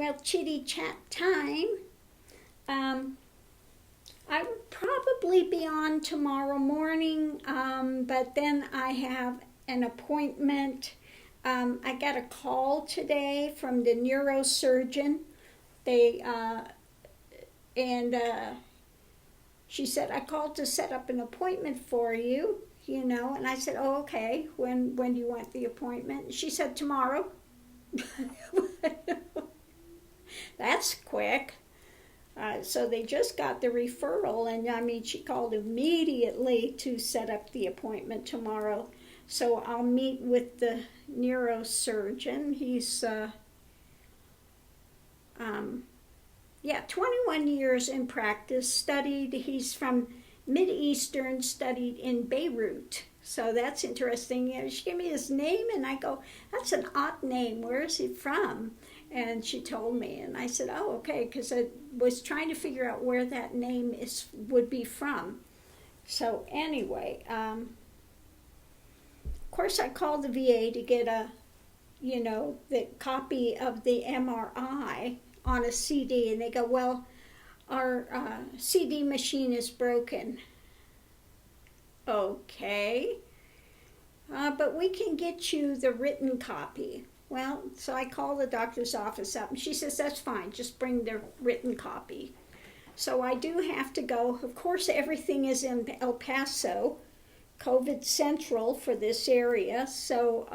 Well, chitty chat time. I would probably be on tomorrow morning, but then I have an appointment. I got a call today from the neurosurgeon. They and she said, I called to set up an appointment for you, and I said, oh, okay. When do you want the appointment? She said tomorrow. That's quick. So they just got the referral, and she called immediately to set up the appointment tomorrow. So I'll meet with the neurosurgeon. He's 21 years in practice, he's from Mid-Eastern, studied in Beirut. So that's interesting. She gave me his name, and I go, that's an odd name. Where is he from? And she told me, and I said, oh, okay, because I was trying to figure out where that name would be from. So anyway, of course I called the VA to get the copy of the MRI on a CD, and they go, well, our CD machine is broken. Okay, but we can get you the written copy. Well, so I call the doctor's office up, and she says, that's fine, just bring the written copy. So I do have to go. Of course, everything is in El Paso, COVID central for this area, so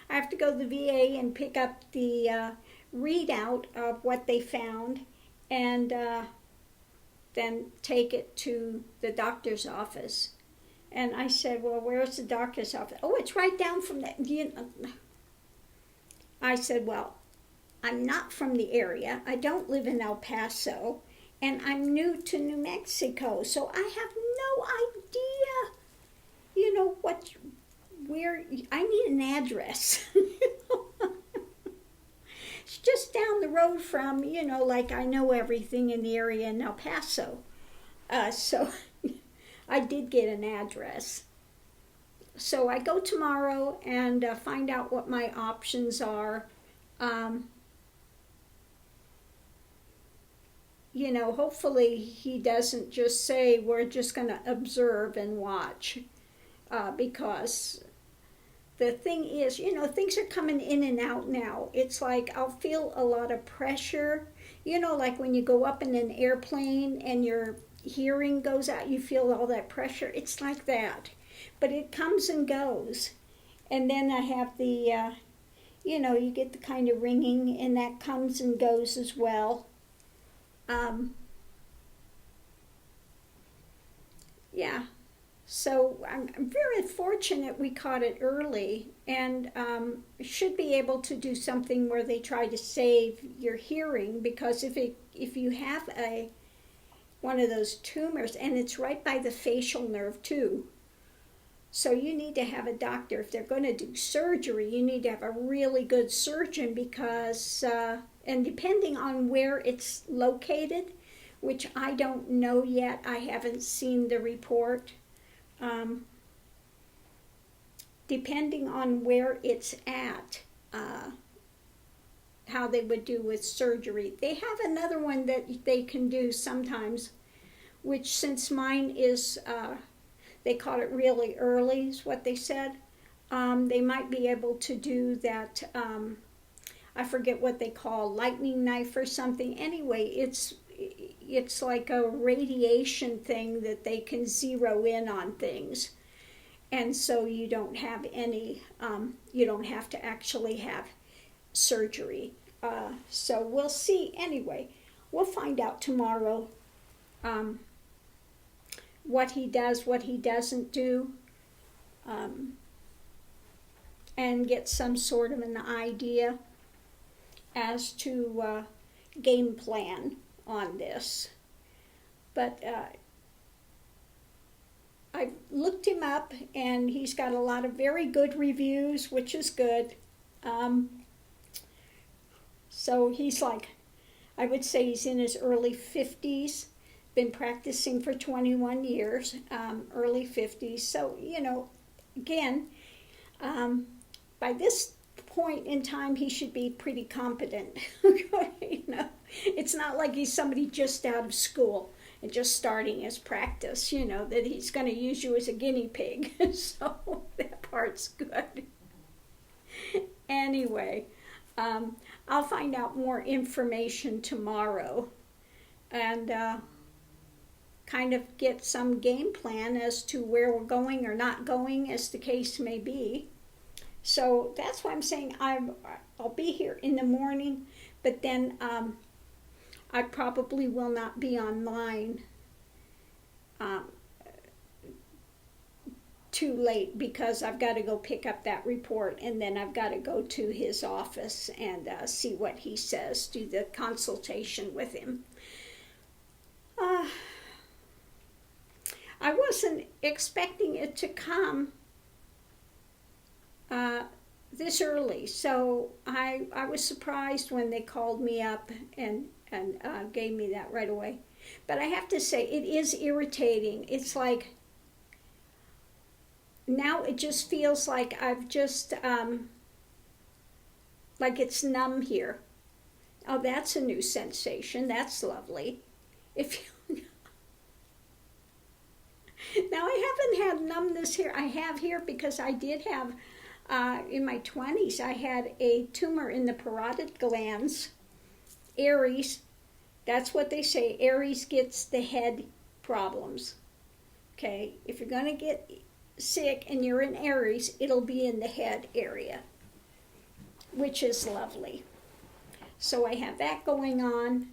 I have to go to the VA and pick up the readout of what they found, and then take it to the doctor's office. And I said, well, where's the doctor's office? Oh, it's right down from that. I said, well, I'm not from the area. I don't live in El Paso, and I'm new to New Mexico, so I have no idea, where I need an address. It's just down the road from, like I know everything in the area in El Paso. So I did get an address. So I go tomorrow and find out what my options are. Hopefully he doesn't just say we're just going to observe and watch, because the thing is, things are coming in and out now. It's like I'll feel a lot of pressure, like when you go up in an airplane and your hearing goes out, you feel all that pressure. It's like that. But it comes and goes. And then I have the, you get the kind of ringing, and that comes and goes as well. Yeah. So I'm very fortunate we caught it early, and should be able to do something where they try to save your hearing, because if you have one of those tumors, and it's right by the facial nerve too, so you need to have a doctor. If they're going to do surgery, you need to have a really good surgeon, because and depending on where it's located, which I don't know yet, I haven't seen the report. Depending on where it's at, how they would do with surgery. They have another one that they can do sometimes, which since mine is, they caught it really early, is what they said. They might be able to do that, I forget what they call, lightning knife or something. Anyway, it's like a radiation thing that they can zero in on things. And so you don't have you don't have to actually have surgery. So we'll see. Anyway, we'll find out tomorrow what he does, what he doesn't do, and get some sort of an idea as to game plan on this. But I looked him up, and he's got a lot of very good reviews, which is good. So he's like, I would say he's in his early 50s, been practicing for 21 years, early 50s. So, again, by this point in time, he should be pretty competent. It's not like he's somebody just out of school and just starting his practice, that he's going to use you as a guinea pig. So that part's good. Anyway, I'll find out more information tomorrow and kind of get some game plan as to where we're going or not going, as the case may be. So that's why I'm saying I'll be here in the morning, but then I probably will not be online too late, because I've got to go pick up that report, and then I've got to go to his office and see what he says, do the consultation with him. I wasn't expecting it to come this early, so I was surprised when they called me up and gave me that right away. But I have to say, it is irritating. It's like, now it just feels like I've just, like it's numb here. Oh, that's a new sensation. That's lovely. Now, I haven't had numbness here. I have here because I did have, in my 20s, I had a tumor in the parotid glands. Aries, that's what they say. Aries gets the head problems. Okay, if you're going to get sick and you're in Aries, it'll be in the head area, which is lovely. So I have that going on.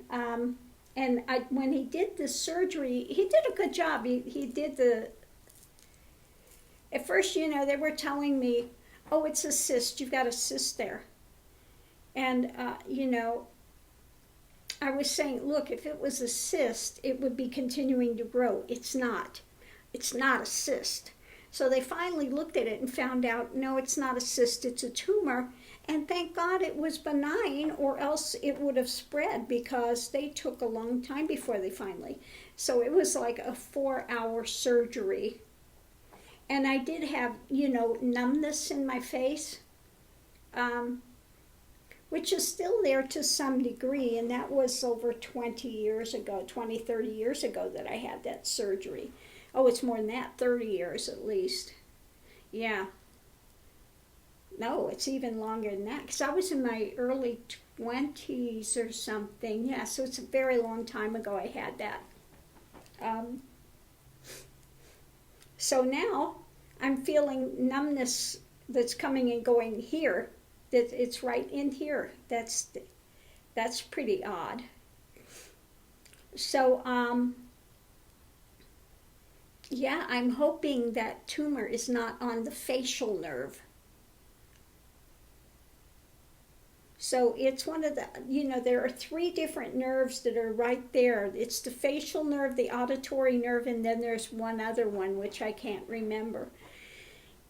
And when he did the surgery, he did a good job. He did at first, they were telling me, oh, it's a cyst. You've got a cyst there. And, I was saying, look, if it was a cyst, it would be continuing to grow. It's not. It's not a cyst. So they finally looked at it and found out, no, it's not a cyst, it's a tumor. And thank God it was benign, or else it would have spread, because they took a long time before they finally. So it was like a 4-hour surgery. And I did have, numbness in my face, which is still there to some degree. And that was over 20, 30 years ago that I had that surgery. Oh, it's more than that, 30 years at least. Yeah. No, it's even longer than that, because I was in my early 20s or something. Yeah, so it's a very long time ago I had that. So now I'm feeling numbness that's coming and going here. That it's right in here. That's pretty odd. So, yeah, I'm hoping that tumor is not on the facial nerve. So it's one of the, there are 3 different nerves that are right there. It's the facial nerve, the auditory nerve, and then there's one other one, which I can't remember.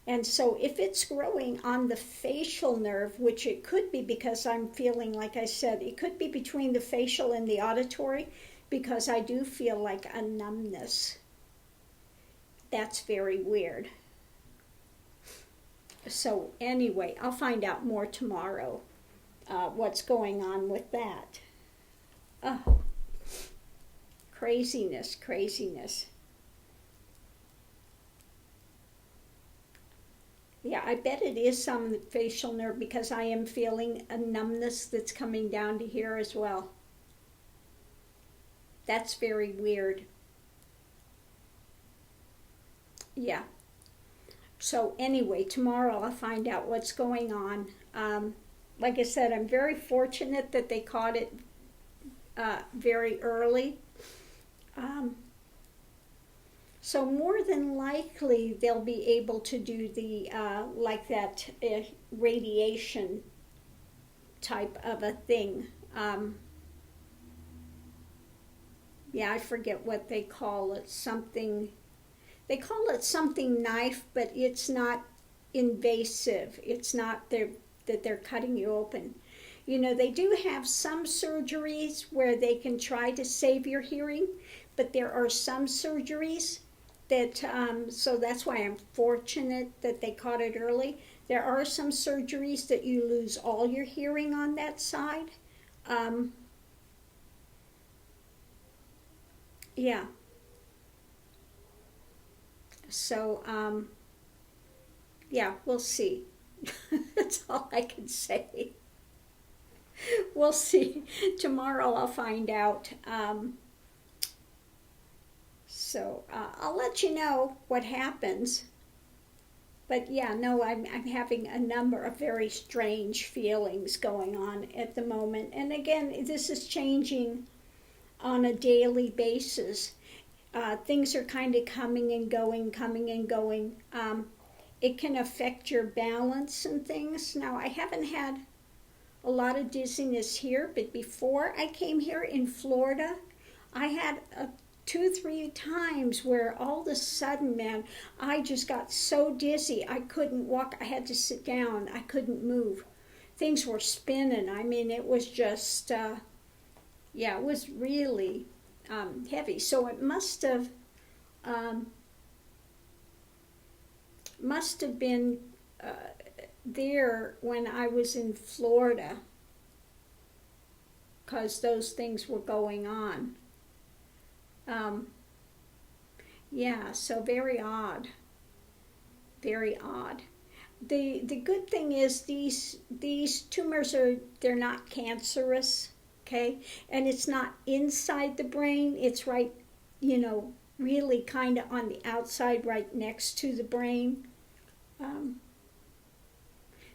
And so if it's growing on the facial nerve, which it could be, because I'm feeling, like I said, it could be between the facial and the auditory, because I do feel like a numbness. That's very weird. So anyway, I'll find out more tomorrow. What's going on with that. Oh, craziness. Yeah, I bet it is some facial nerve, because I am feeling a numbness that's coming down to here as well. That's very weird. Yeah. So anyway, tomorrow I'll find out what's going on. Like I said, I'm very fortunate that they caught it very early. So more than likely they'll be able to do the radiation type of a thing. I forget what they call it. They call it something knife, but it's not invasive. It's not that they're cutting you open. They do have some surgeries where they can try to save your hearing, but there are some surgeries that, so that's why I'm fortunate that they caught it early. There are some surgeries that you lose all your hearing on that side. Yeah. So, yeah, we'll see. That's all I can say. We'll see. Tomorrow I'll find out. So I'll let you know what happens. But yeah, no, I'm having a number of very strange feelings going on at the moment. And again, this is changing on a daily basis. Things are kind of coming and going, coming and going. It can affect your balance and things. Now, I haven't had a lot of dizziness here, but before I came here in Florida, I had 2, 3 times where all of a sudden, man, I just got so dizzy. I couldn't walk. I had to sit down. I couldn't move. Things were spinning. I mean, it was just, yeah, it was really heavy. So it must have been there when I was in Florida, because those things were going on. Yeah, so very odd. Very odd. The good thing is these tumors they're not cancerous, okay? And it's not inside the brain, it's right, really kind of on the outside, right next to the brain.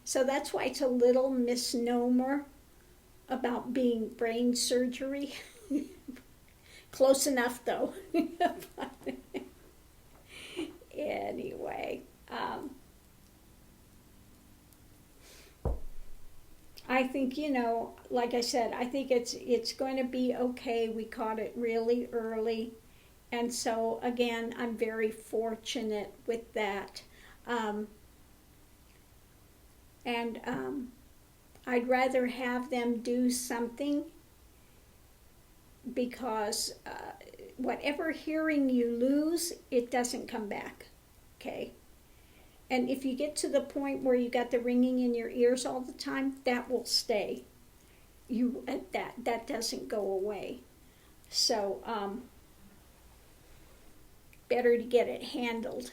So that's why it's a little misnomer about being brain surgery. Close enough, though. Anyway, I think, like I said, I think it's going to be okay. We caught it really early. And so, again, I'm very fortunate with that. And I'd rather have them do something, because whatever hearing you lose, it doesn't come back, okay? And if you get to the point where you got the ringing in your ears all the time, that will stay. That doesn't go away. So better to get it handled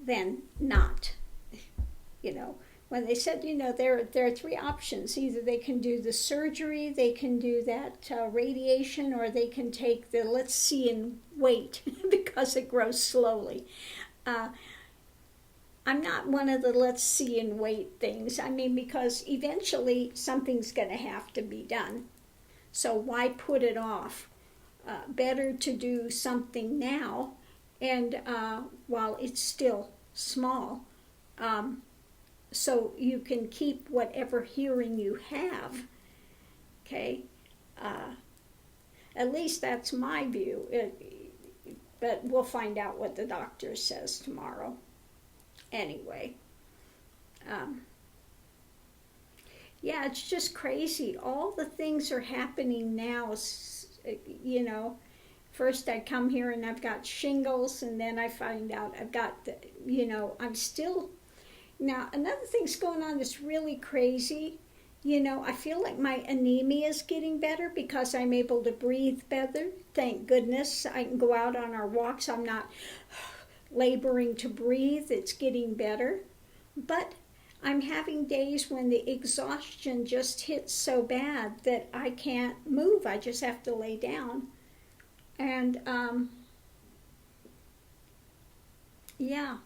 than not. When they said, there are 3 options. Either they can do the surgery, they can do that radiation, or they can take the let's see and wait because it grows slowly. I'm not one of the let's see and wait things. I mean, because eventually something's going to have to be done. So why put it off? Better to do something now, and while it's still small, so you can keep whatever hearing you have, okay? At least that's my view. But we'll find out what the doctor says tomorrow. Anyway, yeah, it's just crazy. All the things are happening now, First I come here and I've got shingles, and then I find out I've got, I'm still... Now, another thing's going on that's really crazy. I feel like my anemia is getting better because I'm able to breathe better. Thank goodness. I can go out on our walks. I'm not laboring to breathe. It's getting better. But I'm having days when the exhaustion just hits so bad that I can't move. I just have to lay down. And, yeah.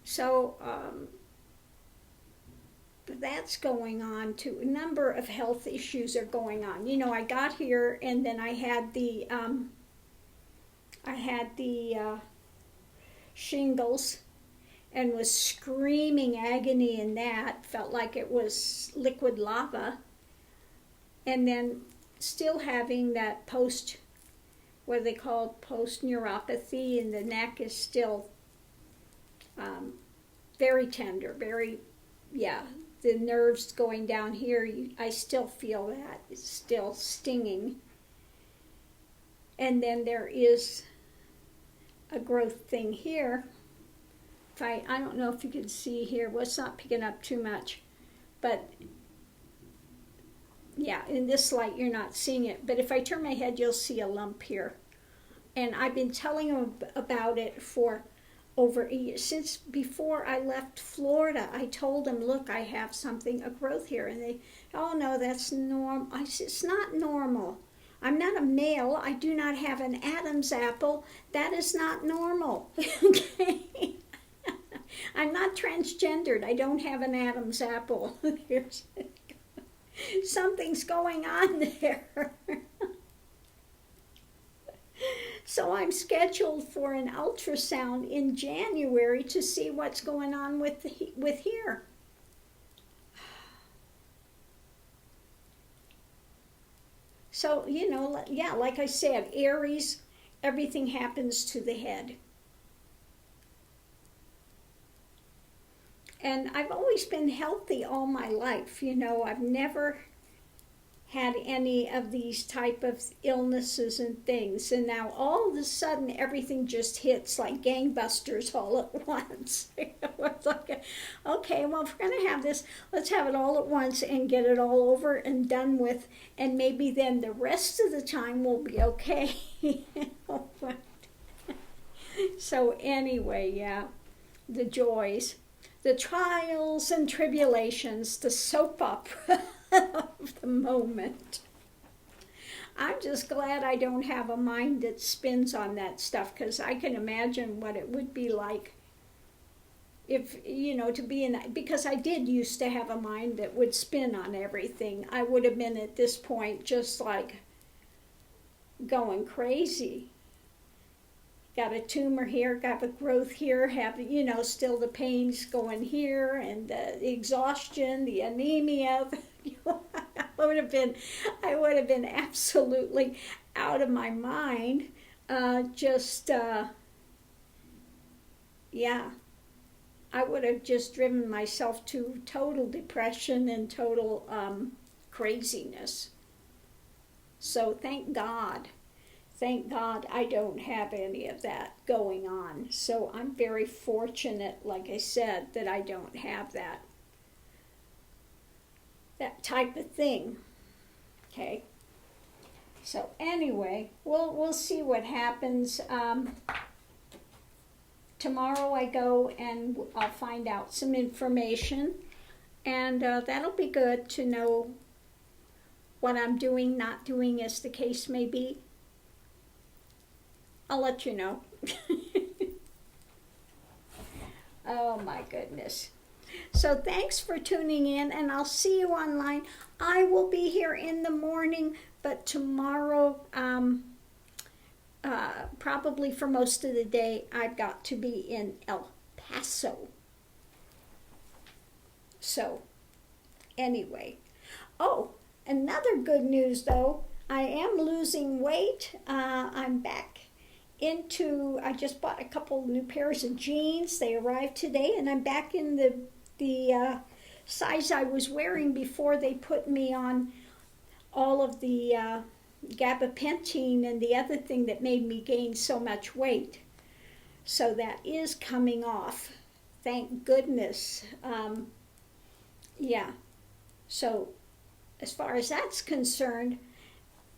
So that's going on too. A number of health issues are going on. I got here and then I had the shingles and was screaming agony in that. Felt like it was liquid lava. And then still having that what they call post-neuropathy, and the neck is still very tender, the nerves going down here, I still feel that. It's still stinging. And then there is a growth thing here, I don't know if you can see here. Well, it's not picking up too much, but yeah, in this light you're not seeing it. But if I turn my head, you'll see a lump here. And I've been telling them about it for over a year. Since before I left Florida, I told them, look, I have something, a growth here. And they, oh no, that's normal. I said, it's not normal. I'm not a male. I do not have an Adam's apple. That is not normal. Okay? I'm not transgendered. I don't have an Adam's apple. Something's going on there. So I'm scheduled for an ultrasound in January to see what's going on with here. So, yeah, like I said, Aries, everything happens to the head. And I've always been healthy all my life. I've never had any of these type of illnesses and things. And now all of a sudden everything just hits like gangbusters all at once. It's like, okay, well, if we're going to have this, let's have it all at once and get it all over and done with. And maybe then the rest of the time will be okay. So anyway, yeah, the joys, the trials and tribulations, the soap opera of the moment. I'm just glad I don't have a mind that spins on that stuff, because I can imagine what it would be like if, to be in that, because I did used to have a mind that would spin on everything. I would have been at this point just like going crazy. Got a tumor here, got a growth here, have, still the pains going here, and the exhaustion, the anemia. I would have been absolutely out of my mind. Yeah, I would have just driven myself to total depression and total craziness. So thank God I don't have any of that going on. So I'm very fortunate, like I said, that I don't have that type of thing. Okay. So anyway, we'll see what happens. Tomorrow I go and I'll find out some information, and that'll be good to know what I'm doing, not doing, as the case may be. I'll let you know. Oh my goodness. So thanks for tuning in, and I'll see you online. I will be here in the morning, but tomorrow, probably for most of the day, I've got to be in El Paso. So, anyway. Oh, another good news though. I am losing weight. I'm back I just bought a couple new pairs of jeans. They arrived today, and I'm back in the size I was wearing before they put me on all of the gabapentin and the other thing that made me gain so much weight. So that is coming off. Thank goodness. Yeah. So as far as that's concerned,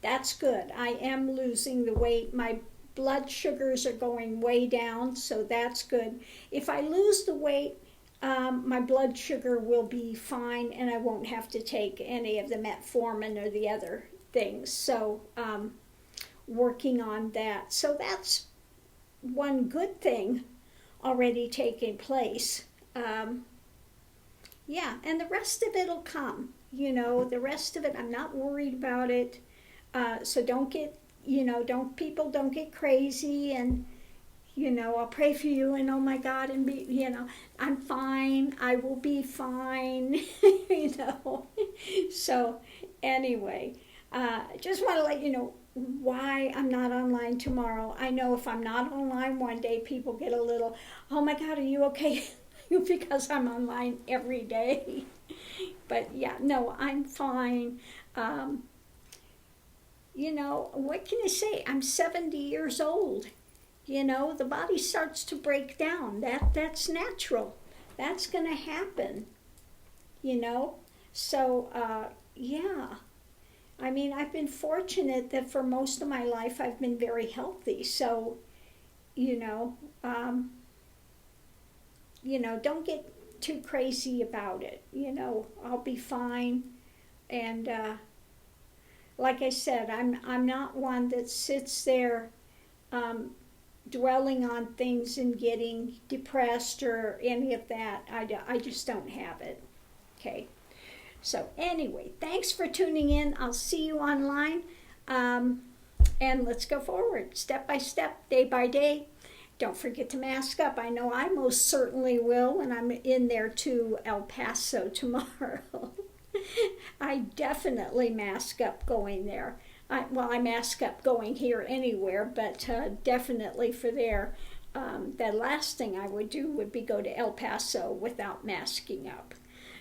that's good. I am losing the weight. My blood sugars are going way down, so that's good. If I lose the weight, my blood sugar will be fine, and I won't have to take any of the metformin or the other things. So working on that. So that's one good thing already taking place. Yeah, and the rest of it will come. The rest of it, I'm not worried about it. So don't get don't get crazy, and I'll pray for you, and oh my God, and be, I'm fine, I will be fine. So anyway, just want to let you know why I'm not online tomorrow. I know if I'm not online one day, people get a little, oh my God, are you okay? Because I'm online every day. But yeah, no, I'm fine. What can I say? I'm 70 years old, the body starts to break down. That's natural. That's going to happen, So, yeah. I mean, I've been fortunate that for most of my life I've been very healthy. So, you know, um, don't get too crazy about it. I'll be fine. And like I said, I'm not one that sits there um, dwelling on things and getting depressed or any of that. I just don't have it. Okay. So anyway, thanks for tuning in. I'll see you online. And let's go forward step by step, day by day. Don't forget to mask up. I know I most certainly will when I'm in there to El Paso tomorrow. I definitely mask up going there. I mask up going here anywhere, but definitely for there. The last thing I would do would be go to El Paso without masking up.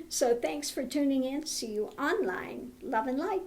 So thanks for tuning in. See you online. Love and light.